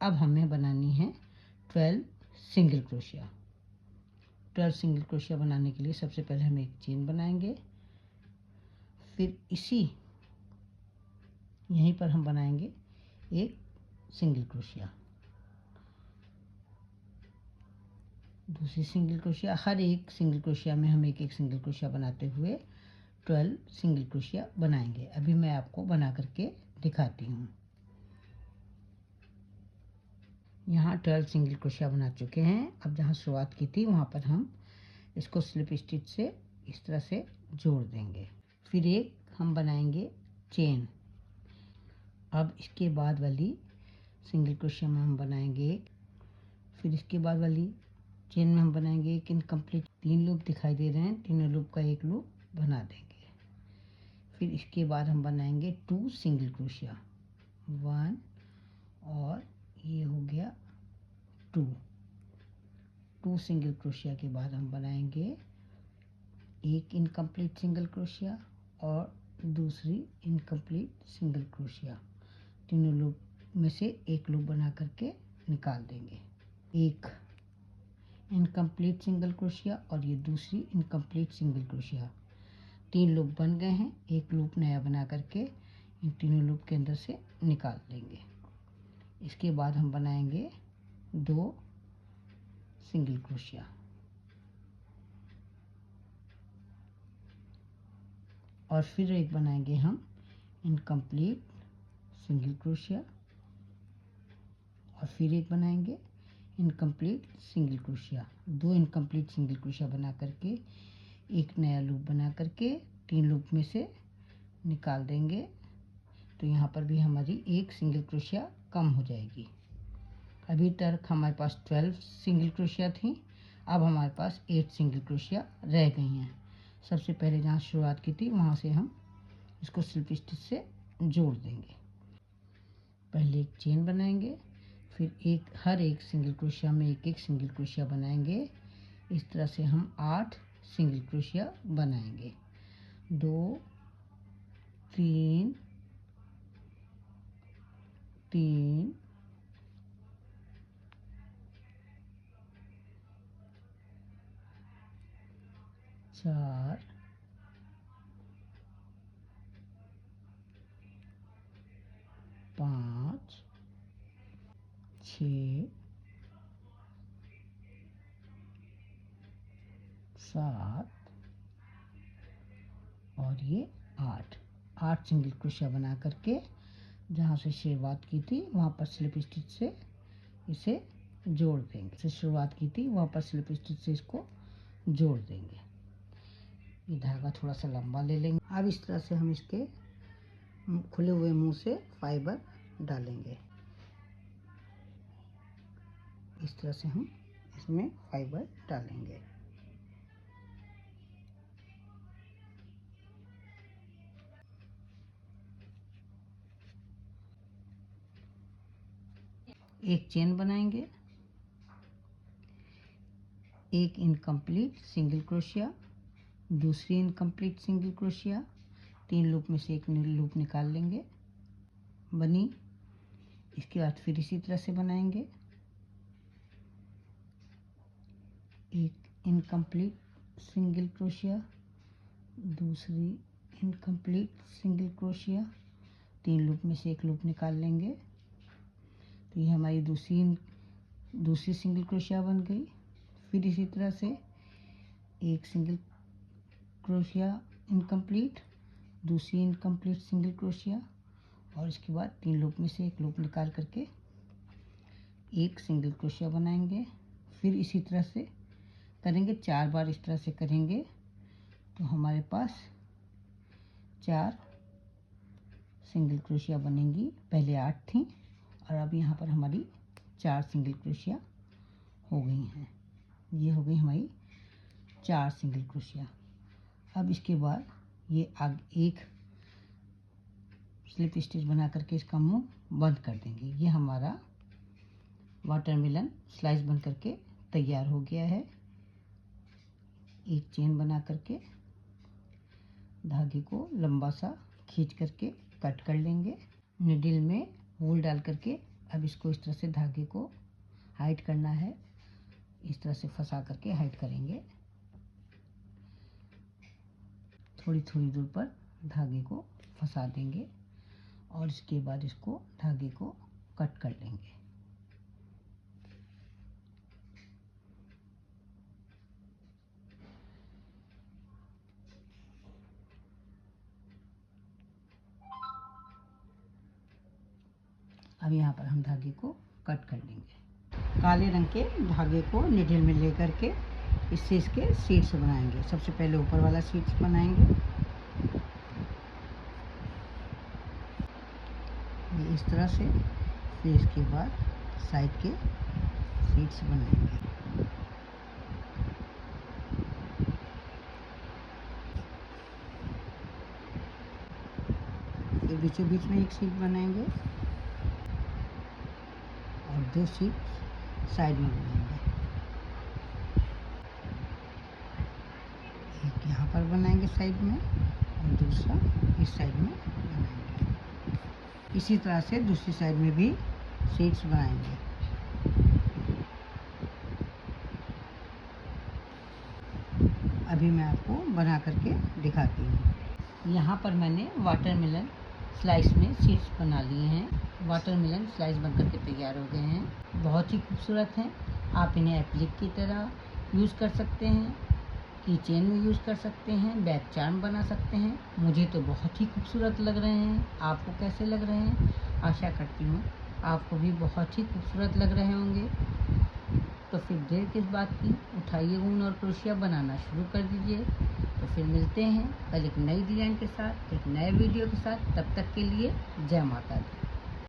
अब हमें बनानी है 12 सिंगल क्रोशिया। 12 सिंगल क्रोशिया बनाने के लिए सबसे पहले हम एक चेन बनाएंगे, फिर इसी यहीं पर हम बनाएंगे एक सिंगल क्रोशिया, दूसरी सिंगल क्रोशिया। हर एक सिंगल क्रोशिया में हम एक एक सिंगल क्रोशिया बनाते हुए 12 सिंगल क्रोशिया बनाएंगे। अभी मैं आपको बना करके दिखाती हूँ। यहाँ 12 सिंगल क्रोशिया बना चुके हैं। अब जहाँ शुरुआत की थी वहाँ पर हम इसको स्लिप स्टिच से इस तरह से जोड़ देंगे। फिर एक हम बनाएंगे चेन। अब इसके बाद वाली सिंगल क्रोशिया में हम बनाएंगे, फिर इसके बाद वाली चेन में हम बनाएंगे एक इनकम्प्लीट। 3 लूप दिखाई दे रहे हैं, तीनों लूप का एक लूप बना देंगे। फिर इसके बाद हम बनाएंगे 2 सिंगल क्रोशिया, 1 और ये हो गया 2 सिंगल क्रोशिया के बाद हम बनाएंगे एक इनकम्प्लीट सिंगल क्रोशिया और दूसरी इनकम्प्लीट सिंगल क्रोशिया। तीनों लूप में से एक लूप बना करके निकाल देंगे। एक इनकम्प्लीट सिंगल क्रोशिया और ये दूसरी इनकम्प्लीट सिंगल क्रोशिया। 3 लूप बन गए हैं, एक लूप नया बना करके इन तीनों लूप के अंदर से निकाल देंगे। इसके बाद हम बनाएंगे 2 सिंगल क्रोशिया और फिर एक बनाएंगे हम इनकम्प्लीट सिंगल क्रोशिया और फिर एक बनाएंगे incomplete single crochet. 2 incomplete single crochet बना करके एक नया लूप बना करके 3 लूप में से निकाल देंगे। तो यहाँ पर भी हमारी एक सिंगल क्रोशिया कम हो जाएगी। अभी तक हमारे पास 12 सिंगल क्रोशिया थी, अब हमारे पास 8 सिंगल क्रोशिया रह गई हैं। सबसे पहले जहाँ शुरुआत की थी वहाँ से हम इसको स्लिप स्टिच से जोड़ देंगे। पहले एक चेन बनाएंगे, फिर हर एक सिंगल क्रोशिया में एक एक सिंगल क्रोशिया बनाएंगे। इस तरह से हम 8 सिंगल क्रोशिया बनाएंगे। 2 3 3 4 5 6 7 और ये 8 सिंगल क्रोशिया बना करके जहाँ से शुरुआत की थी वहाँ पर स्लिप स्टिच से इसे जोड़ देंगे। से शुरुआत की थी वहाँ पर स्लिप स्टिच से इसको जोड़ देंगे। ये धागा थोड़ा सा लंबा ले लेंगे। अब इस तरह से हम इसके खुले हुए मुंह से फाइबर डालेंगे। इस तरह से हम इसमें फाइबर डालेंगे। एक चेन बनाएंगे, एक इनकम्प्लीट सिंगल क्रोशिया, दूसरी इनकम्प्लीट सिंगल क्रोशिया। 3 लूप में से एक लूप निकाल लेंगे, बनी। इसके बाद फिर इसी तरह से बनाएंगे एक इनकम्प्लीट सिंगल क्रोशिया, दूसरी इनकम्प्लीट सिंगल क्रोशिया। 3 लूप में से एक लूप निकाल लेंगे। तो ये हमारी दूसरी सिंगल क्रोशिया बन गई। फिर इसी तरह से एक सिंगल क्रोशिया इनकम्प्लीट, दूसरी इनकम्प्लीट सिंगल क्रोशिया और इसके बाद 3 लूप में से एक लूप निकाल करके एक सिंगल क्रोशिया बनाएंगे। फिर इसी तरह से करेंगे, 4 बार इस तरह से करेंगे तो हमारे पास 4 सिंगल क्रोशिया बनेंगी। पहले 8 थी और अब यहाँ पर हमारी 4 सिंगल क्रोशिया हो गई हैं। ये हो गई हमारी 4 सिंगल क्रोशिया। अब इसके बाद ये आगे एक स्लिप स्टिच बना करके इसका मुंह बंद कर देंगे। ये हमारा वाटरमेलन स्लाइस बन करके तैयार हो गया है। एक चेन बना करके धागे को लंबा सा खींच करके कट कर लेंगे। निडल में वूल डाल करके अब इसको इस तरह से धागे को हाइड करना है, इस तरह से फंसा करके हाइड करेंगे। थोड़ी थोड़ी दूर पर धागे को फंसा देंगे और इसके बाद इसको धागे को कट कर लेंगे। अब यहाँ पर हम धागे को कट कर लेंगे। काले रंग के धागे को नीडल में लेकर के इससे इसके सीड्स बनाएंगे। सबसे पहले ऊपर वाला सीड्स बनाएंगे, ये इस तरह से। फिर इसके बाद साइड के सीड्स बनाएंगे। फिर बीचों बीच में एक सीड बनाएंगे और 2 सीड साइड में बनाएंगे। एक यहाँ पर बनाएंगे साइड में और दूसरा इस साइड में बनाएंगे। इसी तरह से दूसरी साइड में भी सीड्स बनाएंगे। अभी मैं आपको बना करके दिखाती हूँ। यहाँ पर मैंने वाटरमेलन स्लाइस में सीड्स बना लिए हैं। वाटरमेलन स्लाइस बन करके तैयार हो गए हैं। बहुत ही खूबसूरत हैं। आप इन्हें एप्लिक की तरह यूज़ कर सकते हैं, की चेन में यूज़ कर सकते हैं, बैक चार्म बना सकते हैं। मुझे तो बहुत ही खूबसूरत लग रहे हैं। आपको कैसे लग रहे हैं? आशा करती हूँ आपको भी बहुत ही खूबसूरत लग रहे होंगे। तो फिर देर किस बात की, उठाइए ऊन और क्रोशिया बनाना शुरू कर दीजिए। तो फिर मिलते हैं कल एक नई डिज़ाइन के साथ, एक नए वीडियो के साथ। तब तक के लिए जय माता दी।